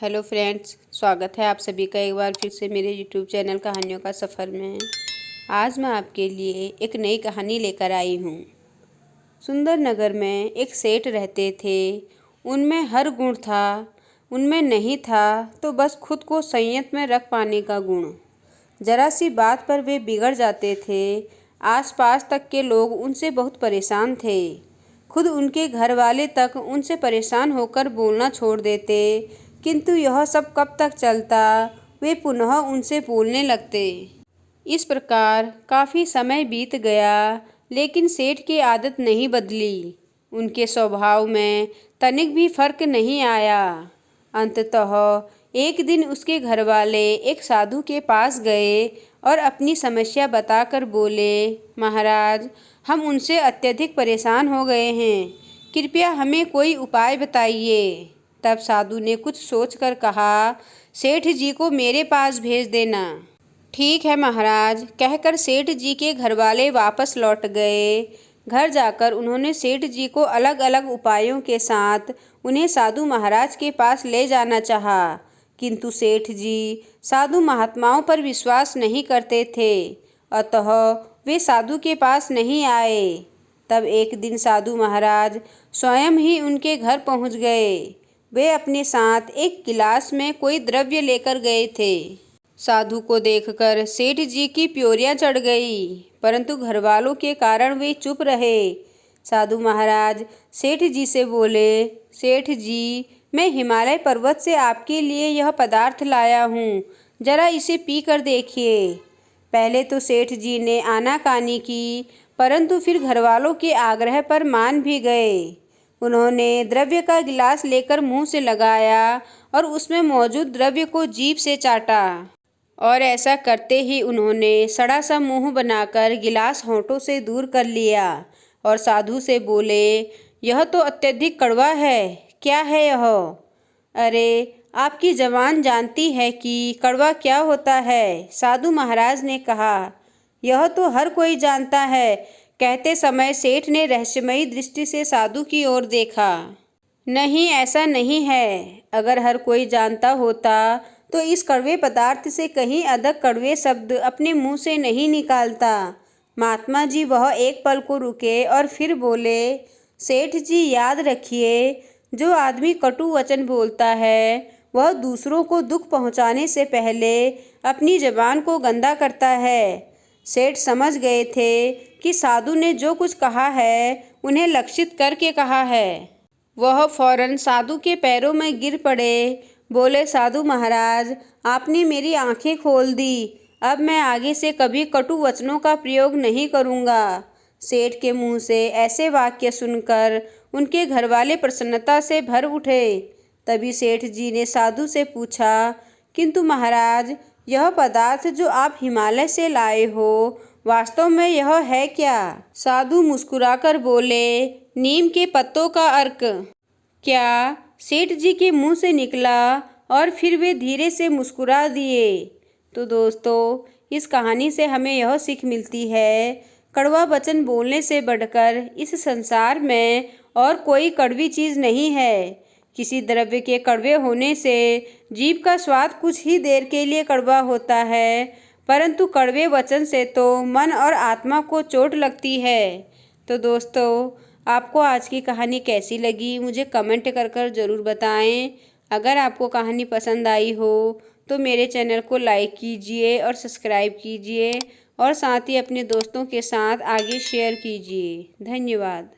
Hello friends, स्वागत है आप सभी का एक बार फिर से मेरे यूट्यूब चैनल कहानियों का सफ़र में। आज मैं आपके लिए एक नई कहानी लेकर आई हूँ। सुंदर नगर में एक सेठ रहते थे। उनमें हर गुण था। उनमें नहीं था तो बस खुद को संयत में रख पाने का गुण। जरा सी बात पर वे बिगड़ जाते थे। आसपास तक के लोग उनसे बहुत परेशान थे। खुद उनके घर वाले तक उनसे परेशान होकर बोलना छोड़ देते। किंतु यह सब कब तक चलता? वे पुनः उनसे बोलने लगते। इस प्रकार काफ़ी समय बीत गया, लेकिन सेठ की आदत नहीं बदली। उनके स्वभाव में तनिक भी फर्क नहीं आया। अंततः एक दिन उसके घरवाले एक साधु के पास गए और अपनी समस्या बताकर बोले, महाराज, हम उनसे अत्यधिक परेशान हो गए हैं। कृपया हमें कोई उपाय बताइए। तब साधु ने कुछ सोचकर कहा, सेठ जी को मेरे पास भेज देना। ठीक है महाराज, कहकर सेठ जी के घरवाले वापस लौट गए। घर जाकर उन्होंने सेठ जी को अलग अलग उपायों के साथ उन्हें साधु महाराज के पास ले जाना चाहा, किंतु सेठ जी साधु महात्माओं पर विश्वास नहीं करते थे, अतः वे साधु के पास नहीं आए। तब एक दिन साधु महाराज स्वयं ही उनके घर पहुंच गए। वे अपने साथ एक गिलास में कोई द्रव्य लेकर गए थे। साधु को देखकर सेठ जी की प्योरियां चढ़ गई, परंतु घरवालों के कारण वे चुप रहे। साधु महाराज सेठ जी से बोले, सेठ जी, मैं हिमालय पर्वत से आपके लिए यह पदार्थ लाया हूँ, जरा इसे पी कर देखिए। पहले तो सेठ जी ने आनाकानी की, परंतु फिर घरवालों के आग्रह पर मान भी गए। उन्होंने द्रव्य का गिलास लेकर मुंह से लगाया और उसमें मौजूद द्रव्य को जीभ से चाटा, और ऐसा करते ही उन्होंने सड़ा सा मुंह बनाकर गिलास होंठों से दूर कर लिया और साधु से बोले, यह तो अत्यधिक कड़वा है, क्या है यह? अरे, आपकी जबान जानती है कि कड़वा क्या होता है? साधु महाराज ने कहा, यह तो हर कोई जानता है। कहते समय सेठ ने रहस्यमयी दृष्टि से साधु की ओर देखा। नहीं, ऐसा नहीं है। अगर हर कोई जानता होता तो इस कड़वे पदार्थ से कहीं अधिक कड़वे शब्द अपने मुंह से नहीं निकालता। महात्मा जी वह एक पल को रुके और फिर बोले, सेठ जी, याद रखिए, जो आदमी कटु वचन बोलता है वह दूसरों को दुख पहुंचाने से पहले अपनी जबान को गंदा करता है। सेठ समझ गए थे कि साधु ने जो कुछ कहा है उन्हें लक्षित करके कहा है। वह फौरन साधु के पैरों में गिर पड़े। बोले, साधु महाराज, आपने मेरी आंखें खोल दी। अब मैं आगे से कभी कटु वचनों का प्रयोग नहीं करूँगा। सेठ के मुंह से ऐसे वाक्य सुनकर उनके घरवाले प्रसन्नता से भर उठे। तभी सेठ जी ने साधु से पूछा, किंतु महाराज, यह पदार्थ जो आप हिमालय से लाए हो, वास्तव में यह है क्या? साधु मुस्कुराकर बोले, नीम के पत्तों का अर्क। क्या? सेठ जी के मुंह से निकला और फिर वे धीरे से मुस्कुरा दिए। तो दोस्तों, इस कहानी से हमें यह सीख मिलती है, कड़वा वचन बोलने से बढ़कर इस संसार में और कोई कड़वी चीज़ नहीं है। किसी द्रव्य के कड़वे होने से जीभ का स्वाद कुछ ही देर के लिए कड़वा होता है, परंतु कड़वे वचन से तो मन और आत्मा को चोट लगती है। तो दोस्तों, आपको आज की कहानी कैसी लगी मुझे कमेंट कर ज़रूर बताएं। अगर आपको कहानी पसंद आई हो तो मेरे चैनल को लाइक कीजिए और सब्सक्राइब कीजिए, और साथ ही अपने दोस्तों के साथ आगे शेयर कीजिए। धन्यवाद।